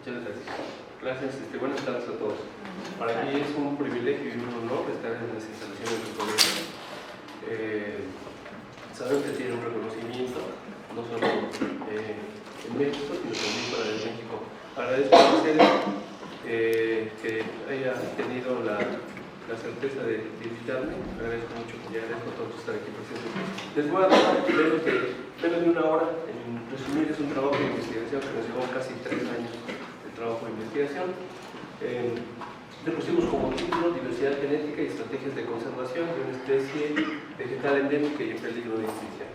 Muchas gracias. Gracias, buenas tardes a todos. Para mí es un privilegio y un honor estar en las instalaciones del colegio. Saben que tiene un reconocimiento, no solo en México, sino también para el México. Agradezco a ustedes que haya tenido la certeza de invitarme. Agradezco mucho y agradezco a todos estar aquí presentes. Les voy a dar menos de una hora en resumir. Es un trabajo de investigación que nos llevó casi 3 años de trabajo de investigación. Le pusimos como título Diversidad genética y estrategias de conservación de una especie vegetal endémica y en peligro de extinción.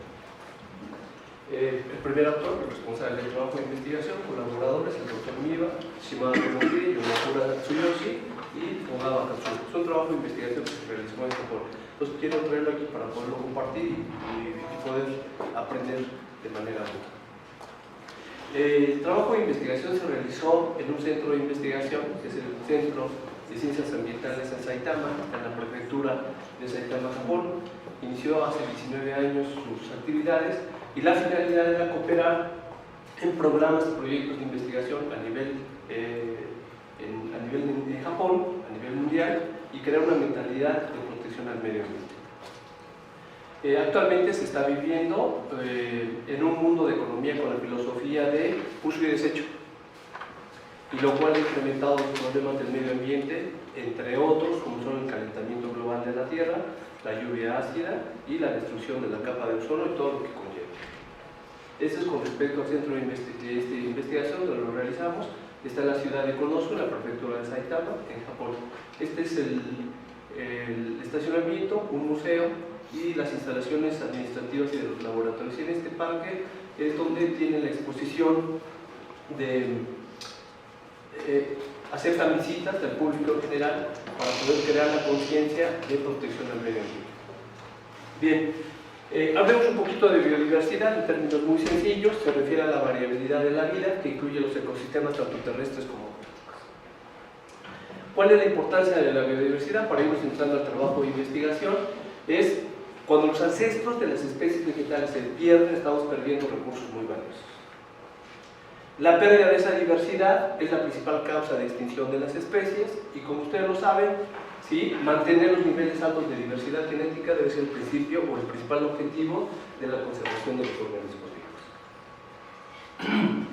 El primer autor, el responsable del trabajo de investigación, colaboradores, el Dr. Miba, Shimada Tomoki, Yonakura Tsuyoshi y Ogawa Katsuro. Es un trabajo de investigación que se realizó en Japón. Entonces quiero traerlo aquí para poderlo compartir y poder aprender de manera útil. El trabajo de investigación se realizó en un centro de investigación, que es el Centro de Ciencias Ambientales en Saitama, en la prefectura de Saitama, Japón. Inició hace 19 años sus actividades y la finalidad era cooperar en programas y proyectos de investigación a nivel de Japón, a nivel mundial, y crear una mentalidad de protección al medio ambiente. Actualmente se está viviendo en un mundo de economía con la filosofía de uso y desecho, y lo cual ha incrementado los problemas del medio ambiente, entre otros, como son el calentamiento global de la Tierra, la lluvia ácida y la destrucción de la capa de ozono y todo lo que conlleva. Eso es con respecto al centro de investigación donde lo realizamos. Está en la ciudad de Konosu, en la prefectura de Saitama, en Japón. Este es el estacionamiento, un museo y las instalaciones administrativas y de los laboratorios. Y en este parque es donde tienen la exposición de aceptan visitas del público en general para poder crear la conciencia de protección al medio ambiente. Bien, hablemos un poquito de biodiversidad en términos muy sencillos. Se refiere a la variabilidad de la vida que incluye los ecosistemas tanto terrestres como acuáticos. ¿Cuál es la importancia de la biodiversidad? Para irnos entrando al trabajo de investigación, es cuando los ancestros de las especies vegetales se pierden, estamos perdiendo recursos muy valiosos. La pérdida de esa diversidad es la principal causa de extinción de las especies y, como ustedes lo saben, ¿sí?, mantener los niveles altos de diversidad genética debe ser el principio o el principal objetivo de la conservación de los organismos vivos.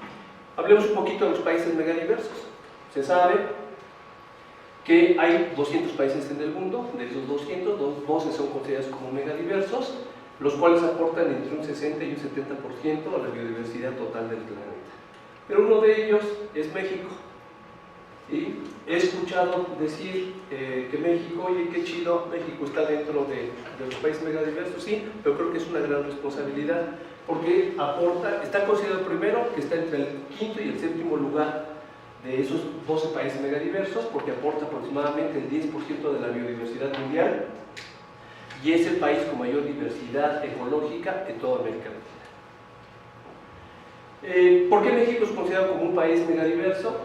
Hablemos un poquito de los países megadiversos. Se sabe que hay 200 países en el mundo. De esos 200, 12 son considerados como megadiversos, los cuales aportan entre un 60 y un 70% a la biodiversidad total del planeta. Pero uno de ellos es México. ¿Sí? He escuchado decir que México, oye, qué chido, México está dentro de los países megadiversos, sí, pero creo que es una gran responsabilidad, porque aporta, está considerado primero que está entre el 5º y el 7º lugar de esos 12 países megadiversos, porque aporta aproximadamente el 10% de la biodiversidad mundial, y es el país con mayor diversidad ecológica en toda América Latina. ¿Por qué México es considerado como un país megadiverso?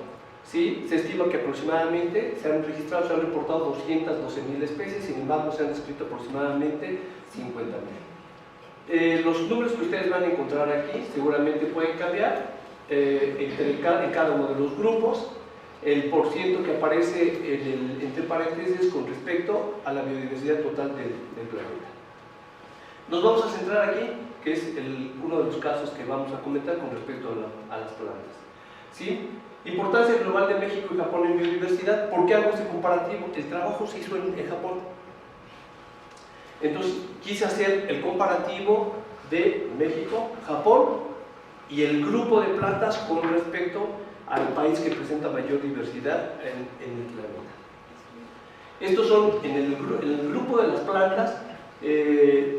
Sí, se estima que aproximadamente se han reportado 212.000 especies, sin embargo se han descrito aproximadamente 50.000. Los números que ustedes van a encontrar aquí seguramente pueden cambiar en cada uno de los grupos. El porciento que aparece entre paréntesis con respecto a la biodiversidad total del planeta. Nos vamos a centrar aquí, que es uno de los casos que vamos a comentar con respecto a las plantas. ¿Sí? Importancia global de México y Japón en biodiversidad. ¿Por qué hago este comparativo? El trabajo se hizo en Japón. Entonces quise hacer el comparativo de México, Japón y el grupo de plantas con respecto al país que presenta mayor diversidad en el planeta. Estos son, en el grupo de las plantas,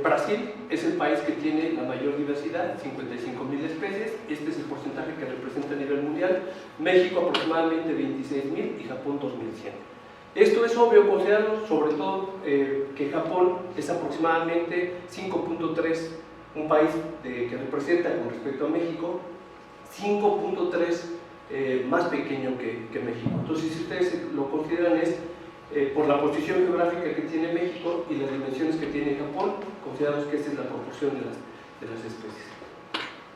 Brasil es el país que tiene la mayor diversidad, 55.000 especies. Este es el porcentaje que representa a nivel mundial. México aproximadamente 26.000 y Japón 2.100. Esto es obvio considerarlo, sobre todo que Japón es aproximadamente 5.3, un país que representa con respecto a México 5.3 más pequeño que México. Entonces, si ustedes lo consideran, es por la posición geográfica que tiene México y las dimensiones que tiene Japón, consideramos que esta es la proporción de las especies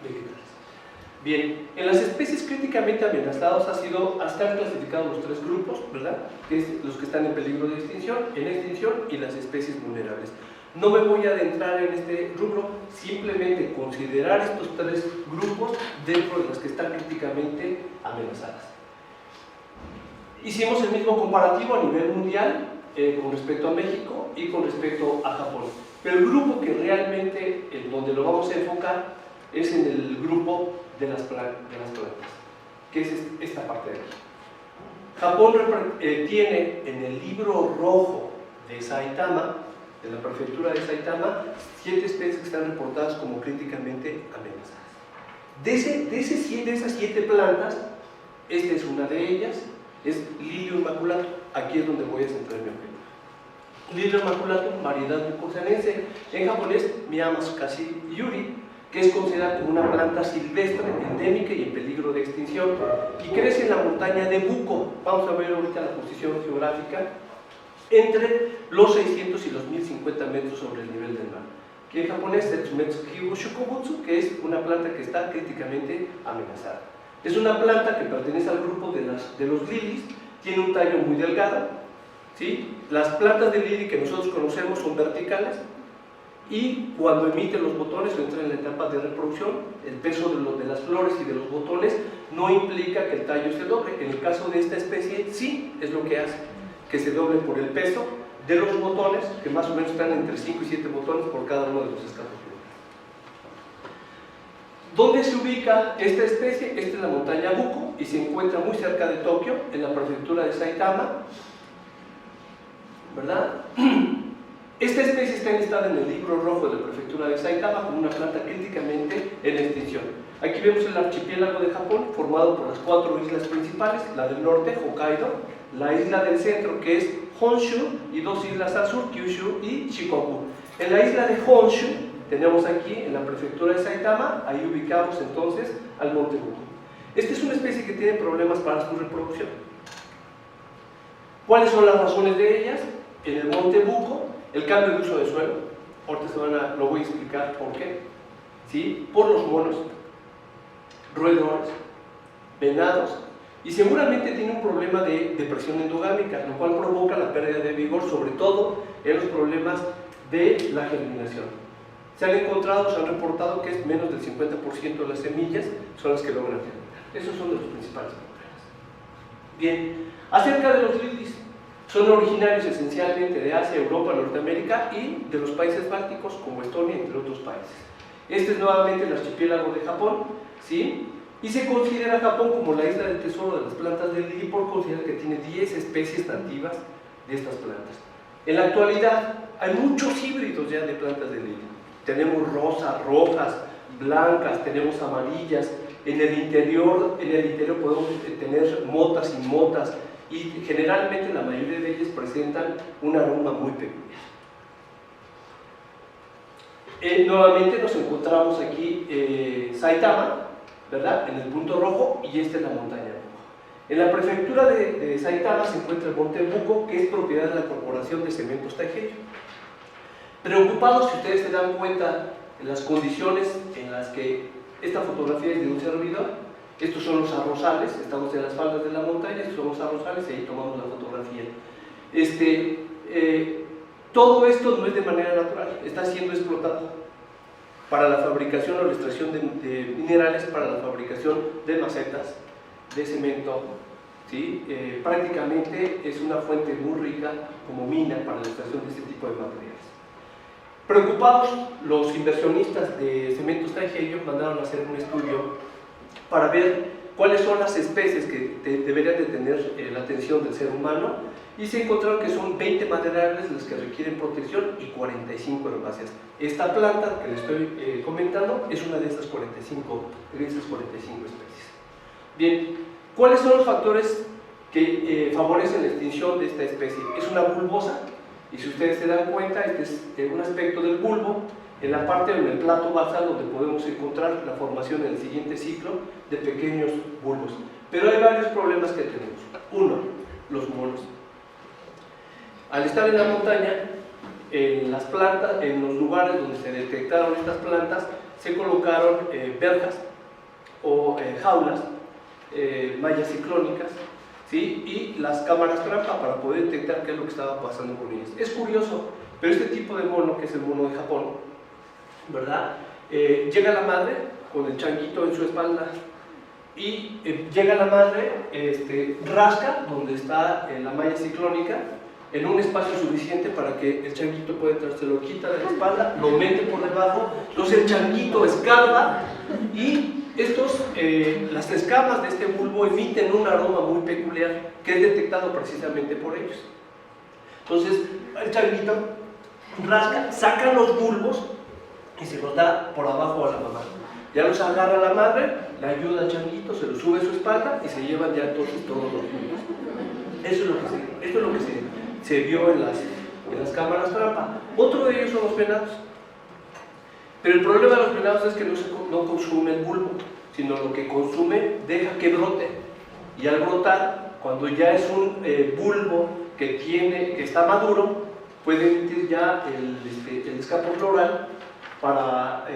vegetales. Bien, en las especies críticamente amenazadas están clasificados los 3 grupos, ¿verdad? Que es los que están en peligro de extinción, y las especies vulnerables. No me voy a adentrar en este rubro, simplemente considerar estos 3 grupos dentro de las que están críticamente amenazadas. Hicimos el mismo comparativo a nivel mundial con respecto a México y con respecto a Japón. Pero el grupo que realmente, en donde lo vamos a enfocar, es en el grupo de las plantas, que es esta parte de aquí. Japón tiene en el libro rojo de Saitama, de la prefectura de Saitama, 7 especies que están reportadas como críticamente amenazadas. De esas 7 plantas, esta es una de ellas, es Lilium maculatum. Aquí es donde voy a centrar mi opinión. Lilium maculatum, variedad mucosanense, en japonés Miyamasukasi yuri, que es considerada como una planta silvestre, endémica y en peligro de extinción, y crece en la montaña de Buko. Vamos a ver ahorita la posición geográfica, entre los 600 y los 1050 metros sobre el nivel del mar, que en japonés es Setsumetsukibu Shukobutsu, que es una planta que está críticamente amenazada. Es una planta que pertenece al grupo de los lilies, tiene un tallo muy delgado, ¿sí? Las plantas de lili que nosotros conocemos son verticales, y cuando emiten los botones o entran en la etapa de reproducción, el peso de las flores y de los botones no implica que el tallo se doble. En el caso de esta especie, sí es lo que hace, que se doble por el peso de los botones, que más o menos están entre 5 y 7 botones por cada uno de los escatos. ¿Dónde se ubica esta especie? Esta es la montaña Buko y se encuentra muy cerca de Tokio, en la prefectura de Saitama, ¿verdad? Esta especie está enlistada en el libro rojo de la prefectura de Saitama como una planta críticamente en extinción. Aquí vemos el archipiélago de Japón, formado por las 4 islas principales, la del norte, Hokkaido, la isla del centro, que es Honshu, y 2 islas al sur, Kyushu y Shikoku. En la isla de Honshu, tenemos aquí, en la prefectura de Saitama, ahí ubicamos entonces al monte Buko. Esta es una especie que tiene problemas para su reproducción. ¿Cuáles son las razones de ellas? En el monte Buko, el cambio de uso de suelo, ahorita lo voy a explicar por qué, ¿sí? Por los monos, roedores, venados, y seguramente tiene un problema de depresión endogámica, lo cual provoca la pérdida de vigor, sobre todo en los problemas de la germinación. Se han encontrado, se han reportado que es menos del 50% de las semillas son las que logran germinar. Esos son los principales problemas. Bien, acerca de los lilies, son originarios esencialmente de Asia, Europa, Norteamérica y de los países bálticos como Estonia, entre otros países. Este es nuevamente el archipiélago de Japón, ¿sí? Y se considera Japón como la isla del tesoro de las plantas de lili por considerar que tiene 10 especies nativas de estas plantas. En la actualidad hay muchos híbridos ya de plantas de lili. Tenemos rosas, rojas, blancas, tenemos amarillas. En el interior podemos tener motas y motas, y generalmente la mayoría de ellas presentan un aroma muy peculiar. Nuevamente nos encontramos aquí Saitama, ¿verdad? En el punto rojo, y esta es la montaña Buko. En la prefectura de Saitama se encuentra el monte Buko, que es propiedad de la Corporación de Cementos Taiheiyo. Preocupados, si ustedes se dan cuenta en las condiciones en las que esta fotografía es de un servidor, estos son los arrozales, estamos en las faldas de la montaña, estos son los arrozales y ahí tomamos la fotografía. Todo esto no es de manera natural, está siendo explotado para la fabricación o la extracción de minerales, para la fabricación de macetas, de cemento, ¿sí? Prácticamente es una fuente muy rica como mina para la extracción de este tipo de materiales. Preocupados, los inversionistas de Cementos Taiheiyo mandaron a hacer un estudio para ver cuáles son las especies que deberían de tener la atención del ser humano, y se encontraron que son 20 maderables las que requieren protección y 45 herbáceas. Esta planta que les estoy comentando es una de estas 45 especies. Bien, ¿cuáles son los factores que favorecen la extinción de esta especie? Es una bulbosa, y si ustedes se dan cuenta, este es un aspecto del bulbo, en la parte del plato basal, donde podemos encontrar la formación en el siguiente ciclo de pequeños bulbos. Pero hay varios problemas que tenemos. Uno, los monos. Al estar en la montaña, en las plantas, en los lugares donde se detectaron estas plantas, se colocaron verjas o jaulas, mallas ciclónicas, ¿sí? Y las cámaras trampa para poder detectar qué es lo que estaba pasando con ellas. Es curioso, pero este tipo de mono, que es el mono de Japón, ¿verdad? Llega la madre con el changuito en su espalda y llega la madre, rasca donde está la malla ciclónica en un espacio suficiente para que el changuito pueda entrar, se lo quita de la espalda, lo mete por debajo, entonces el changuito escarba y las escamas de este bulbo emiten un aroma muy peculiar que es detectado precisamente por ellos. Entonces el changuito rasca, saca los bulbos y se los da por abajo a la mamá. Ya los agarra la madre, le ayuda al changuito, se lo sube a su espalda y se llevan ya entonces todos los bulbos. Eso es lo que se vio en las cámaras trampa. Otro de ellos son los venados. Pero el problema de los venados es que no consume el bulbo, sino lo que consume deja que brote. Y al brotar, cuando ya es un bulbo que está maduro, puede emitir ya el escapo floral para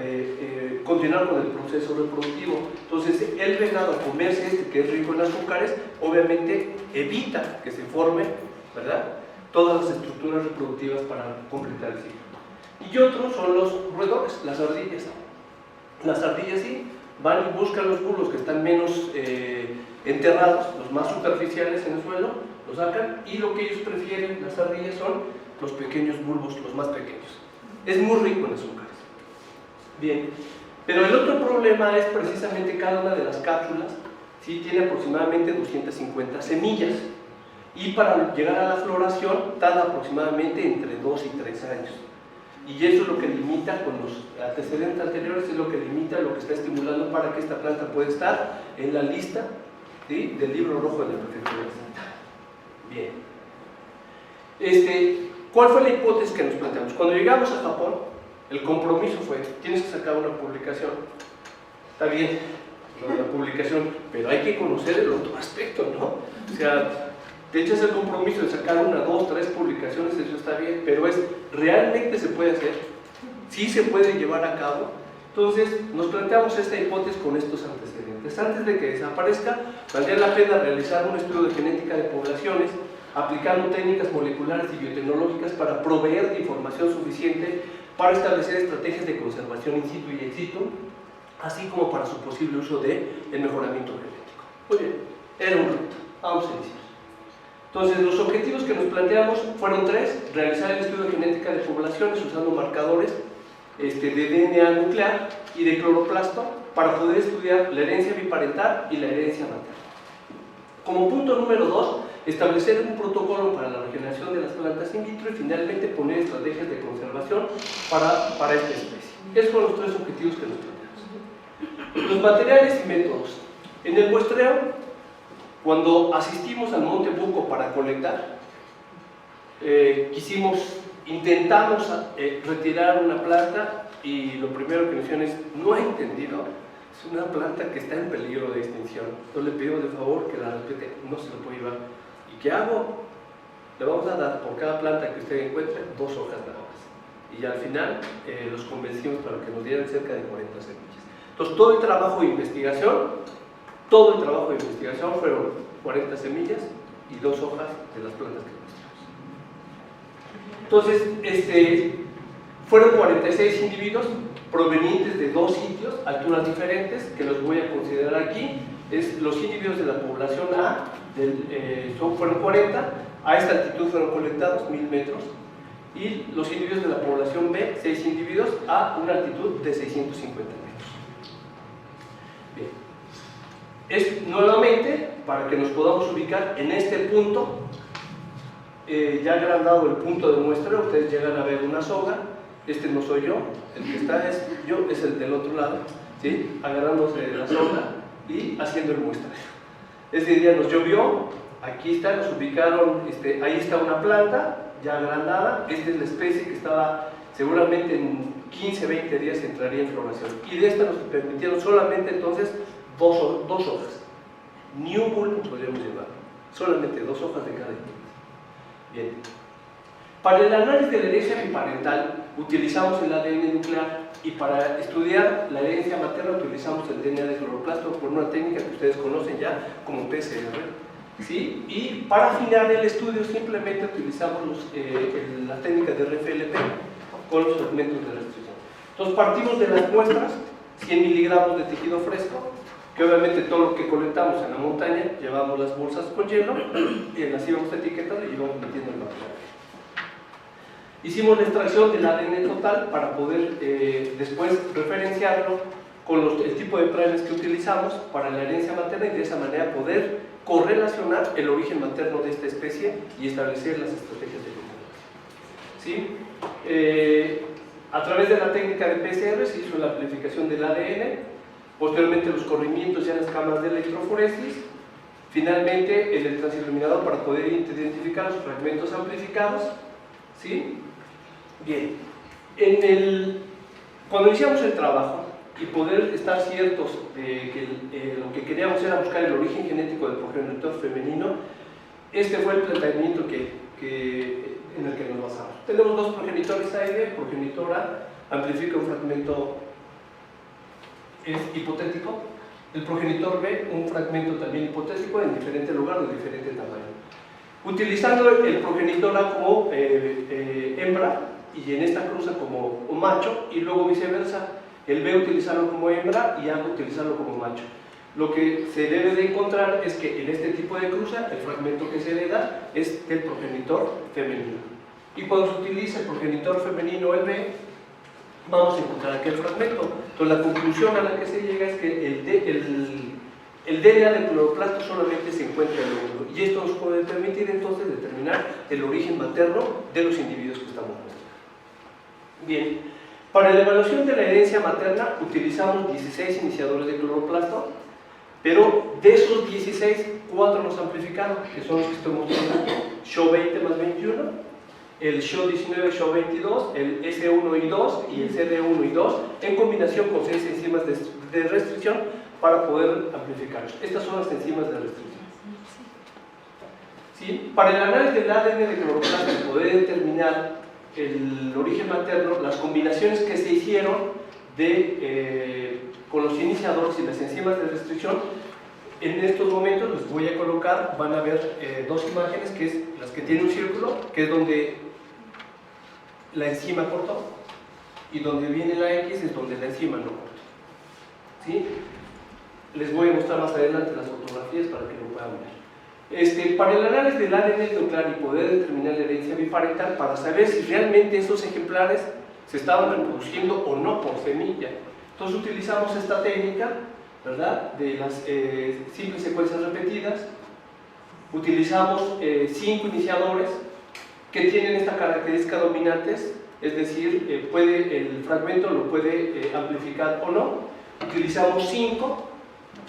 continuar con el proceso reproductivo. Entonces el venado, al comerse que es rico en azúcares, obviamente evita que se formen, ¿verdad?, todas las estructuras reproductivas para completar el ciclo. Y otros son los roedores, las ardillas. Las ardillas sí van y buscan los bulbos que están menos enterrados, los más superficiales en el suelo, los sacan, y lo que ellos prefieren, las ardillas, son los pequeños bulbos, los más pequeños. Es muy rico en azúcares. Bien, pero el otro problema es precisamente cada una de las cápsulas, ¿sí?, tiene aproximadamente 250 semillas, y para llegar a la floración tarda aproximadamente entre 2 y 3 años. Y eso es lo que limita, con los antecedentes anteriores, es lo que limita, lo que está estimulando para que esta planta pueda estar en la lista, ¿sí?, del libro rojo de la prefectura de Santa. Bien. ¿Cuál fue la hipótesis que nos planteamos? Cuando llegamos a Japón, el compromiso fue: tienes que sacar una publicación. Está bien, la publicación, pero hay que conocer el otro aspecto, ¿no? O sea, te echas el compromiso de sacar 1, 2, 3 publicaciones, eso está bien, pero ¿realmente se puede hacer? ¿Sí se puede llevar a cabo? Entonces nos planteamos esta hipótesis con estos antecedentes. Antes de que desaparezca, valdría la pena realizar un estudio de genética de poblaciones, aplicando técnicas moleculares y biotecnológicas para proveer de información suficiente para establecer estrategias de conservación in situ y ex situ, así como para su posible uso del mejoramiento genético. Muy bien, era un reto. Vamos a iniciar. Entonces, los objetivos que nos planteamos fueron 3: realizar el estudio de genética de poblaciones usando marcadores de DNA nuclear y de cloroplasto para poder estudiar la herencia biparental y la herencia materna. Como punto número 2, establecer un protocolo para la regeneración de las plantas in vitro y finalmente poner estrategias de conservación para esta especie. Esos fueron los 3 objetivos que nos planteamos. Los materiales y métodos. En el muestreo, cuando asistimos al Monte Buco para colectar, intentamos retirar una planta y lo primero que nos dijeron es: no ha entendido, es una planta que está en peligro de extinción. Entonces le pido de favor que la respete, no se lo puede llevar. ¿Y qué hago? Le vamos a dar por cada planta que usted encuentre 2 hojas nada más. Y al final los convencimos para que nos dieran cerca de 40 semillas. Entonces todo el trabajo de investigación fueron 40 semillas y 2 hojas de las plantas que mostramos. Entonces, fueron 46 individuos provenientes de 2 sitios, alturas diferentes, que los voy a considerar aquí. Los individuos de la población A fueron 40, a esta altitud fueron colectados 1000 metros, y los individuos de la población B, 6 individuos, a una altitud de 650 metros. Bien. Nuevamente, para que nos podamos ubicar en este punto, ya agrandado el punto de muestreo, ustedes llegan a ver una soga. No soy yo, el que está es el del otro lado, ¿sí?, agarrándose de la soga y haciendo el muestreo. Ese día nos llovió, aquí está, nos ubicaron, ahí está una planta ya agrandada. Esta es la especie que estaba, seguramente en 15, 20 días entraría en floración, y de esta nos permitieron solamente entonces 2 hojas, ni un bulbo podríamos llevar, solamente 2 hojas de cada individuo. Bien. Para el análisis de la herencia biparental, utilizamos el ADN nuclear, y para estudiar la herencia materna utilizamos el DNA de cloroplasto por una técnica que ustedes conocen ya como PCR. ¿Sí? Y para afinar el estudio simplemente utilizamos la técnica de RFLP con los fragmentos de restricción. Entonces partimos de las muestras, 100 miligramos de tejido fresco, que obviamente todo lo que colectamos en la montaña, llevamos las bolsas con hielo, y las íbamos etiquetando y íbamos metiendo el material. Hicimos la extracción del ADN total para poder después referenciarlo con el tipo de primes que utilizamos para la herencia materna, y de esa manera poder correlacionar el origen materno de esta especie y establecer las estrategias de conservación. ¿Sí? A través de la técnica de PCR se hizo la amplificación del ADN, posteriormente los corrimientos ya en las cámaras de electroforesis, finalmente el transiluminador para poder identificar los fragmentos amplificados. ¿Sí? Bien, cuando iniciamos el trabajo y poder estar ciertos de que lo que queríamos era buscar el origen genético del progenitor femenino, este fue el planteamiento en el que nos basamos. Tenemos dos progenitores A y B. Progenitor A amplifica un fragmento hipotético, el progenitor B un fragmento también hipotético en diferente lugar, de diferente tamaño. Utilizando el progenitor A como hembra y en esta cruza como un macho, y luego viceversa, el B utilizarlo como hembra y A utilizarlo como macho. Lo que se debe de encontrar es que en este tipo de cruza el fragmento que se hereda es del progenitor femenino. Y cuando se utiliza el progenitor femenino, el B, vamos a encontrar aquel fragmento. Entonces la conclusión a la que se llega es que el DNA del cloroplasto solamente se encuentra en el óvulo, y esto nos puede permitir entonces determinar el origen materno de los individuos que estamos mostrando. Bien, para la evaluación de la herencia materna utilizamos 16 iniciadores de cloroplasto, pero de esos 16, 4 nos amplificaron, que son los que estoy mostrando aquí: SHO-20 más 21, el SHO-19, SHO-22, el S1 y 2 y el CD1 y 2, en combinación con 6 enzimas de restricción para poder amplificarlos. Estas son las enzimas de restricción. ¿Sí? Para el análisis del ADN de cloroplasto y poder determinar el origen materno, las combinaciones que se hicieron con los iniciadores y las enzimas de restricción, en estos momentos les voy a colocar, van a ver dos imágenes, que es las que tienen un círculo, que es donde la enzima cortó, y donde viene la X es donde la enzima no cortó. ¿Sí? Les voy a mostrar más adelante las fotografías para que lo puedan ver. Para el análisis del ADN nuclear y poder determinar la herencia biparental, para saber si realmente esos ejemplares se estaban reproduciendo o no por semilla, entonces utilizamos esta técnica, ¿verdad?, de las simples secuencias repetidas. Utilizamos 5 iniciadores que tienen esta característica dominantes, es decir, el fragmento lo puede amplificar o no. Utilizamos 5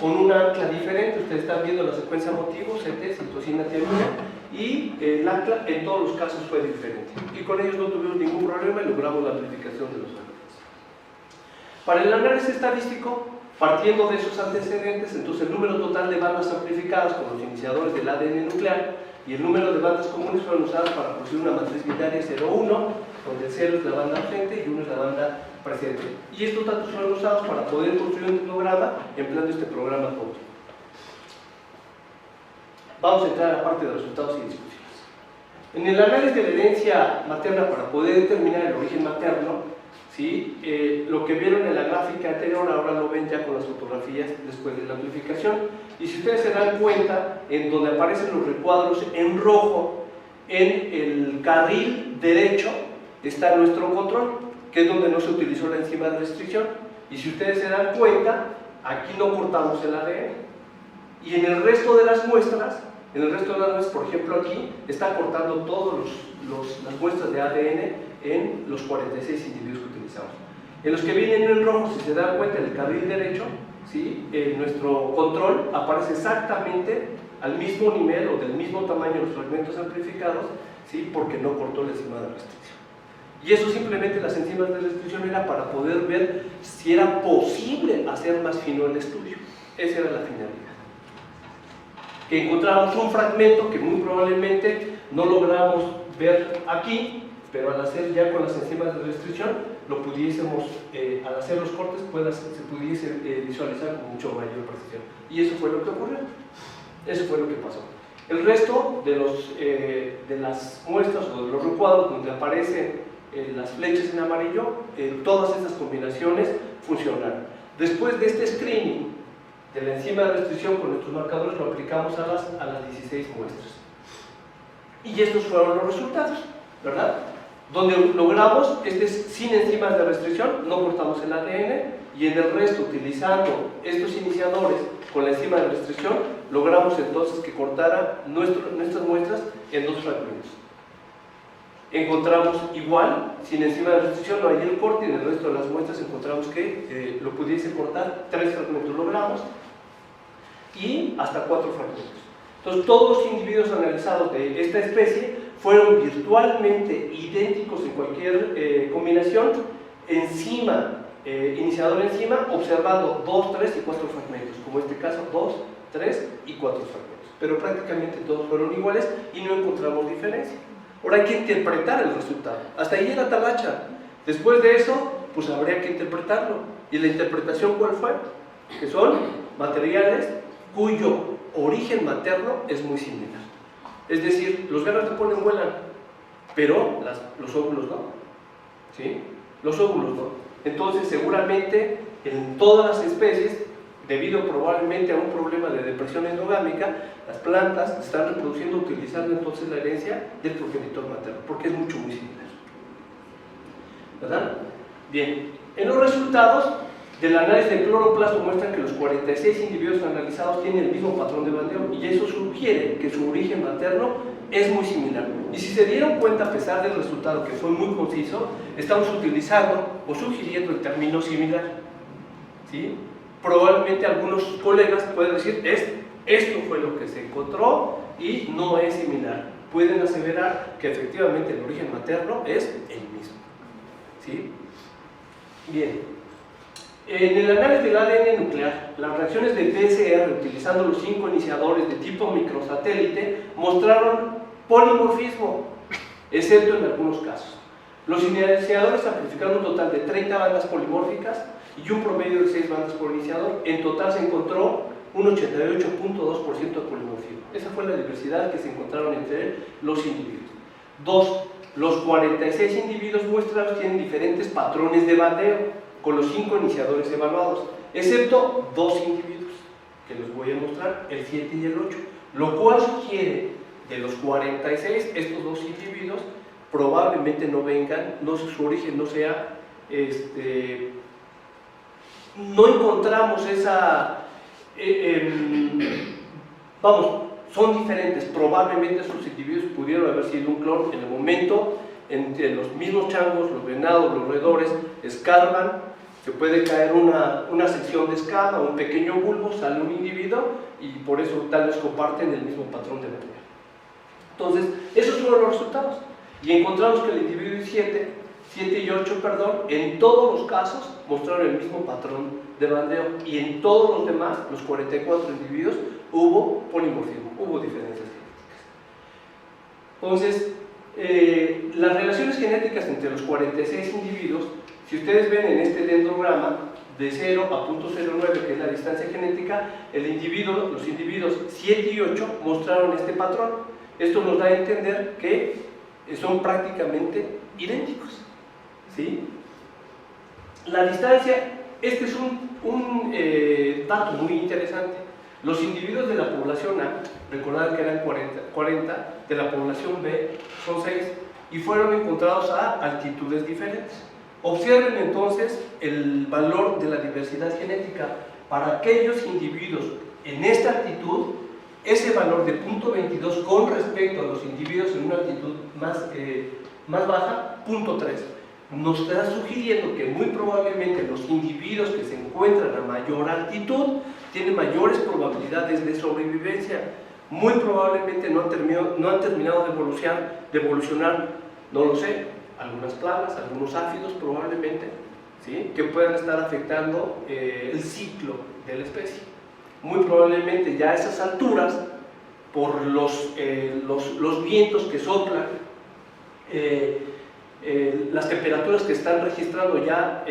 con un ancla diferente. Ustedes están viendo la secuencia motivo, CT, citosina, tiamina, y el ancla en todos los casos fue diferente. Y con ellos no tuvimos ningún problema y logramos la amplificación de los fragmentos. Para el análisis estadístico, partiendo de esos antecedentes, entonces el número total de bandas amplificadas con los iniciadores del ADN nuclear y el número de bandas comunes fueron usadas para producir una matriz binaria 0,1, donde el 0 es la banda frente y 1 es la banda presente. Y estos datos fueron usados para poder construir un programa empleando este programa POUT. Vamos a entrar a la parte de resultados y discusiones. En el análisis de la herencia materna para poder determinar el origen materno, ¿sí? Lo que vieron en la gráfica anterior ahora lo ven ya con las fotografías después de la amplificación. Y si ustedes se dan cuenta, en donde aparecen los recuadros en rojo, en el carril derecho está nuestro control, que es donde no se utilizó la enzima de restricción. Y si ustedes se dan cuenta, aquí no cortamos el ADN. Y en el resto de las muestras, por ejemplo aquí, está cortando todas las muestras de ADN en los 46 individuos que utilizamos. En los que vienen en rojo, si se dan cuenta, en el carril derecho, ¿sí? Nuestro control aparece exactamente al mismo nivel o del mismo tamaño los fragmentos amplificados, ¿sí? Porque no cortó la enzima de restricción. Y eso simplemente, las enzimas de restricción, era para poder ver si era posible hacer más fino el estudio. Esa era la finalidad. Que encontráramos un fragmento que muy probablemente no logramos ver aquí, pero al hacer ya con las enzimas de restricción, lo pudiésemos, al hacer los cortes, se pudiese visualizar con mucho mayor precisión. Y eso fue lo que ocurrió. Eso fue lo que pasó. El resto de las muestras o de los recuadros donde aparecen las flechas en amarillo, todas estas combinaciones funcionaron. Después de este screening de la enzima de restricción con nuestros marcadores, lo aplicamos a las 16 muestras. Y estos fueron los resultados, ¿verdad? Donde logramos, sin enzimas de restricción, no cortamos el ADN, y en el resto, utilizando estos iniciadores con la enzima de restricción, logramos entonces que cortara nuestras muestras en 2 fragmentos. Encontramos igual, sin enzima de restricción no hay el corte, y en el resto de las muestras encontramos que lo pudiese cortar 3 fragmentos logramos, y hasta 4 fragmentos. Entonces, todos los individuos analizados de esta especie fueron virtualmente idénticos en cualquier combinación, iniciador-enzima, observando 2, 3 y 4 fragmentos, como en este caso 2, 3 y 4 fragmentos. Pero prácticamente todos fueron iguales y no encontramos diferencia. Ahora hay que interpretar el resultado. Hasta ahí la talacha. Después de eso, pues habría que interpretarlo. ¿Y la interpretación cuál fue? Que son materiales cuyo origen materno es muy similar. Es decir, los ganas de polen vuelan, pero los óvulos no. ¿Sí? Los óvulos no. Entonces, seguramente en todas las especies, debido probablemente a un problema de depresión endogámica, las plantas se están reproduciendo utilizando entonces la herencia del progenitor materno, porque es muy similar. ¿Verdad? Bien, en los resultados del análisis de cloroplasto muestran que los 46 individuos analizados tienen el mismo patrón de bandeo, y eso sugiere que su origen materno es muy similar. Y si se dieron cuenta, a pesar del resultado que fue muy conciso, estamos utilizando o sugiriendo el término similar. ¿Sí? Probablemente algunos colegas pueden decir, esto fue lo que se encontró y no es similar. Pueden aseverar que efectivamente el origen materno es el mismo. ¿Sí? Bien. En el análisis del ADN nuclear, las reacciones de PCR utilizando los 5 iniciadores de tipo microsatélite mostraron polimorfismo, excepto en algunos casos. Los iniciadores amplificaron un total de 30 bandas polimórficas y un promedio de 6 bandas por iniciador. En total se encontró un 88.2% de polimorfismo. Esa fue la diversidad que se encontraron entre los individuos. 2. Los 46 individuos muestrados tienen diferentes patrones de bandeo con los 5 iniciadores evaluados, excepto 2 individuos, que les voy a mostrar, el 7 y el 8, lo cual sugiere de los 46, estos 2 individuos probablemente no vengan, su origen no sea, no encontramos esa, son diferentes, probablemente estos individuos pudieron haber sido un clon en el momento en los mismos changos, los venados, los roedores, escarban, se puede caer una sección de escama, un pequeño bulbo, sale un individuo y por eso tal vez comparten el mismo patrón de bandeo. Entonces, esos fueron los resultados. Y encontramos que el individuo 7 y 8, en todos los casos mostraron el mismo patrón de bandeo, y en todos los demás, los 44 individuos, hubo polimorfismo, hubo diferencias genéticas. Entonces, las relaciones genéticas entre los 46 individuos, si ustedes ven en este dendrograma, de 0 a 0.09, que es la distancia genética, los individuos 7 y 8 mostraron este patrón. Esto nos da a entender que son prácticamente idénticos. ¿Sí? La distancia, este es un dato muy interesante. Los individuos de la población A, recordad que eran 40, de la población B son 6, y fueron encontrados a altitudes diferentes. Observen entonces el valor de la diversidad genética. Para aquellos individuos en esta altitud, ese valor de 0.22 con respecto a los individuos en una altitud más baja, 0.3, nos está sugiriendo que muy probablemente los individuos que se encuentran a mayor altitud tienen mayores probabilidades de sobrevivencia. Muy probablemente no han terminado de evolucionar, no lo sé, algunas plagas, algunos áfidos probablemente, ¿sí?, que puedan estar afectando el ciclo de la especie. Muy probablemente ya a esas alturas, por los vientos que soplan, las temperaturas que están registrando ya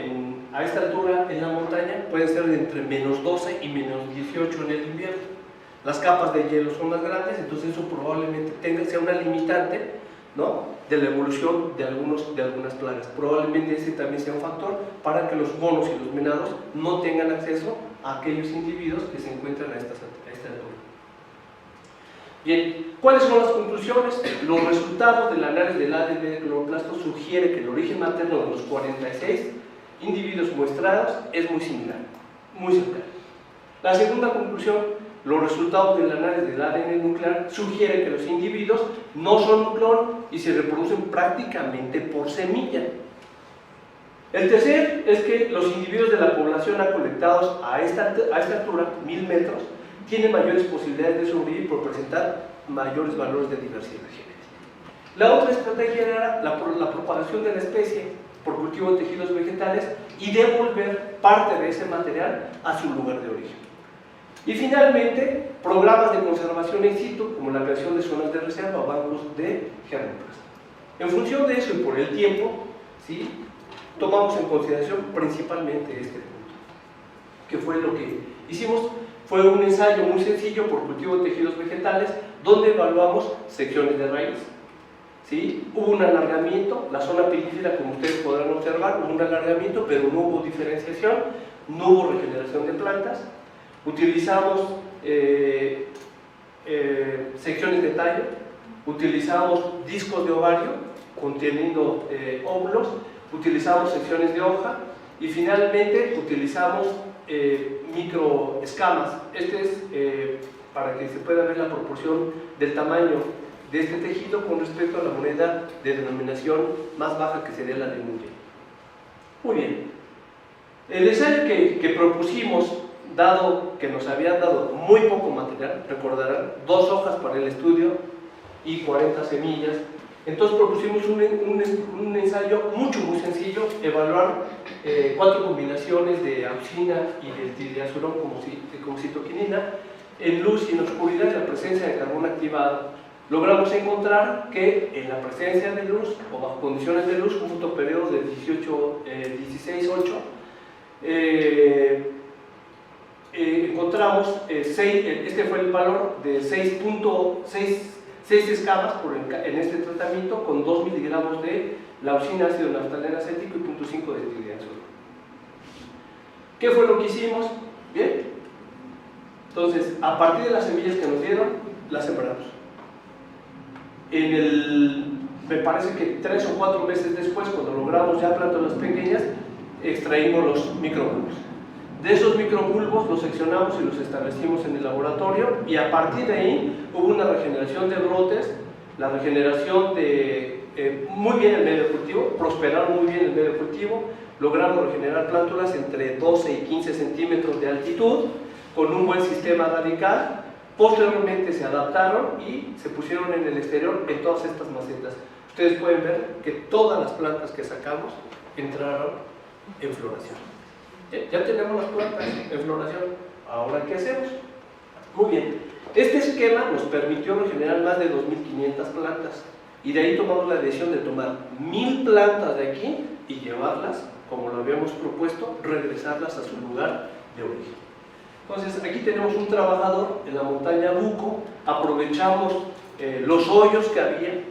a esta altura en la montaña pueden ser de entre menos 12 y menos 18 en el invierno. Las capas de hielo son más grandes, entonces eso probablemente sea una limitante, ¿no?, de la evolución de algunas plagas. Probablemente ese también sea un factor para que los monos y los venados no tengan acceso a aquellos individuos que se encuentran a esta altura. Bien, ¿cuáles son las conclusiones? Los resultados del análisis del ADN de cloroplastos sugiere que el origen materno de los 46 individuos muestrados es muy similar, muy cercano. La segunda conclusión: los resultados del análisis del ADN nuclear sugieren que los individuos no son un clon y se reproducen prácticamente por semilla. El tercer es que los individuos de la población colectados a esta altura, 1000 metros, tienen mayores posibilidades de sobrevivir por presentar mayores valores de diversidad genética. La otra estrategia era la propagación de la especie por cultivo de tejidos vegetales y devolver parte de ese material a su lugar de origen. Y finalmente, programas de conservación in situ, como la creación de zonas de reserva o bancos de germoplasma. En función de eso y por el tiempo, ¿sí?, tomamos en consideración principalmente este punto. ¿Qué fue lo que hicimos? Fue un ensayo muy sencillo por cultivo de tejidos vegetales, donde evaluamos secciones de raíz. ¿Sí? Hubo un alargamiento, la zona pilífera, como ustedes podrán observar, hubo un alargamiento, pero no hubo diferenciación, no hubo regeneración de plantas. Utilizamos secciones de tallo, utilizamos discos de ovario conteniendo óvulos, utilizamos secciones de hoja y finalmente utilizamos microescamas. Este es para que se pueda ver la proporción del tamaño de este tejido con respecto a la moneda de denominación más baja, que sería la de Muller. Muy bien. El ensayo que propusimos, dado que nos habían dado muy poco material, recordarán, 2 hojas para el estudio y 40 semillas, entonces propusimos un ensayo muy sencillo: evaluar 4 combinaciones de auxina y del tridiazurón como citoquinina en luz y en oscuridad, en la presencia de carbón activado. Logramos encontrar que en la presencia de luz o bajo condiciones de luz, un fotoperiodo de 16:8, encontramos este fue el valor de 6 escamas en este tratamiento, con 2 miligramos de leucina, ácido naftaleno acético y 0.5 de tridiazurón. ¿Qué fue lo que hicimos? Bien, entonces, a partir de las semillas que nos dieron, las sembramos. Me parece que 3 o 4 meses después, cuando logramos ya plántulas pequeñas, extraímos los microbulbos. De esos microbulbos los seccionamos y los establecimos en el laboratorio, y a partir de ahí hubo una regeneración de brotes, la regeneración de muy bien el medio cultivo, prosperaron muy bien el medio cultivo, logramos regenerar plántulas entre 12 y 15 centímetros de altitud con un buen sistema radical. Posteriormente se adaptaron y se pusieron en el exterior en todas estas macetas. Ustedes pueden ver que todas las plantas que sacamos entraron en floración. Ya tenemos las plantas en floración. ¿Ahora qué hacemos? Muy bien. Este esquema nos permitió regenerar más de 2.500 plantas, y de ahí tomamos la decisión de tomar 1.000 plantas de aquí y llevarlas, como lo habíamos propuesto, regresarlas a su lugar de origen. Entonces, aquí tenemos un trabajador en la montaña Buco. Aprovechamos los hoyos que había,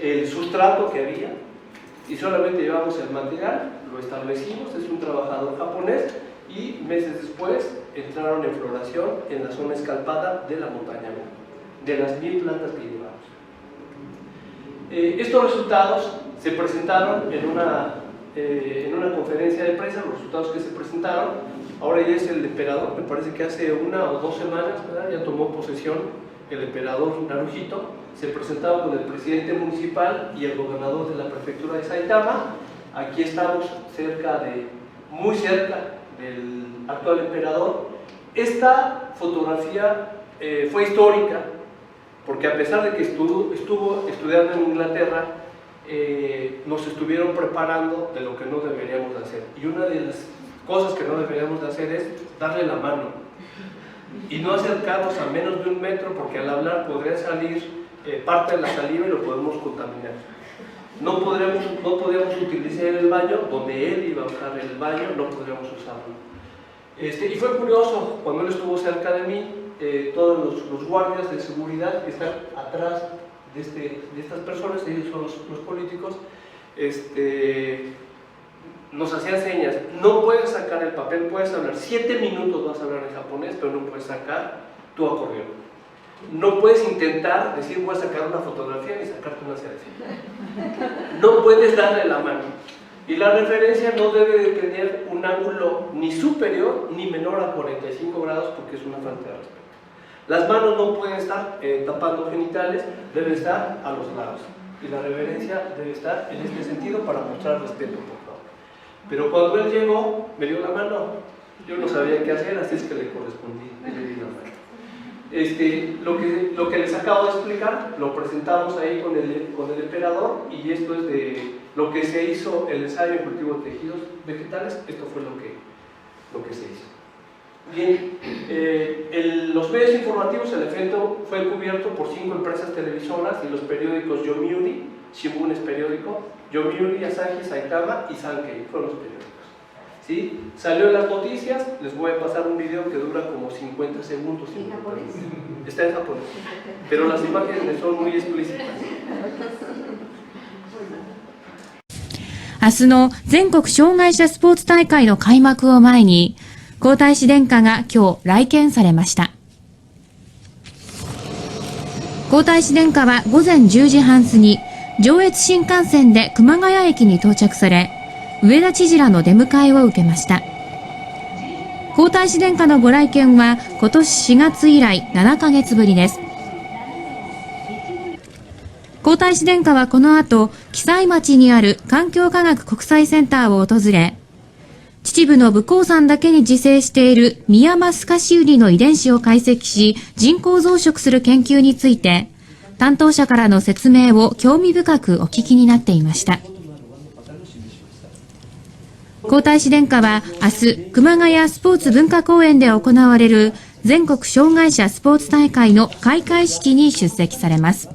el sustrato que había, y solamente llevamos el material, lo establecimos. Es un trabajador japonés, y meses después entraron en floración en la zona escarpada de la montaña Buco, de las 1.000 plantas que llevamos. Estos resultados se presentaron en una conferencia de prensa. Los resultados que se presentaron, ahora ya es el emperador, me parece que hace 1 o 2 semanas, ¿verdad?, ya tomó posesión el emperador Naruhito. Se presentaba con el presidente municipal y el gobernador de la prefectura de Saitama. Aquí estamos muy cerca del actual emperador. Esta fotografía fue histórica, porque a pesar de que estuvo estudiando en Inglaterra, nos estuvieron preparando de lo que no deberíamos de hacer. Y una de las cosas que no deberíamos de hacer es darle la mano y no acercarnos a menos de 1 metro, porque al hablar podría salir parte de la saliva y lo podemos contaminar. No podríamos utilizar el baño donde él iba a usar el baño, no podríamos usarlo. Y fue curioso, cuando él estuvo cerca de mí, todos los guardias de seguridad que están atrás de estas personas, ellos son los políticos, nos hacían señas. No puedes sacar el papel, puedes hablar 7 minutos, vas a hablar en japonés, pero no puedes sacar tu acordeón. No puedes intentar decir voy a sacar una fotografía ni sacarte una selfie. No puedes darle la mano. Y la referencia no debe de tener un ángulo ni superior ni menor a 45 grados porque es una falta de respeto. Las manos no pueden estar tapando genitales, deben estar a los lados. Y la reverencia debe estar en este sentido para mostrar respeto, por favor. Pero cuando él llegó, me dio la mano. Yo no sabía qué hacer, así es que le correspondí y le di la mano. Lo que les acabo de explicar lo presentamos ahí con el emperador, y esto es de lo que se hizo el ensayo en cultivo de tejidos vegetales. Esto fue lo que se hizo. Bien, los medios informativos, el evento fue cubierto por 5 empresas televisoras y los periódicos Yomiuri, Shimbun es periódico, Yomiuri, Asahi, Saitama y Sankei fueron los periódicos. ¿Sí? Salió en las noticias, les voy a pasar un video que dura como 50 segundos. ¿En japonés? Está en japonés, pero las imágenes son muy explícitas. 明日の全国障害者スポーツ大会の開幕を前に、皇太子殿下が今日来県されました。皇太子殿下は午前10時半過ぎ、上越新幹線で熊谷駅に到着され、上田知事らの出迎えを受けました。皇太子殿下のご来県は今年4月以来7ヶ月ぶりです。皇太子殿下はこの後、喜斎町にある環境科学国際センターを訪れ、秩父の武甲山だけに自生しているミヤマスカシウリの遺伝子を解析し、人工増殖する研究について、担当者からの説明を興味深くお聞きになっていました。皇太子殿下は明日、熊谷スポーツ文化公園で行われる全国障害者スポーツ大会の開会式に出席されます。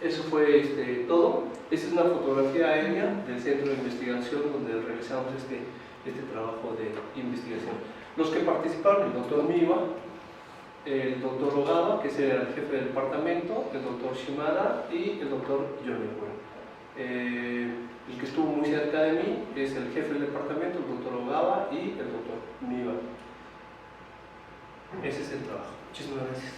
Eso fue todo. Esta es una fotografía aérea del centro de investigación donde realizamos este trabajo de investigación. Los que participaron, el doctor Miwa, el doctor Ogawa, que es el jefe del departamento, el doctor Shimada y el doctor Yonekura. El que estuvo muy cerca de mí es el jefe del departamento, el doctor Ogawa y el doctor Miwa. Ese es el trabajo. Muchísimas gracias.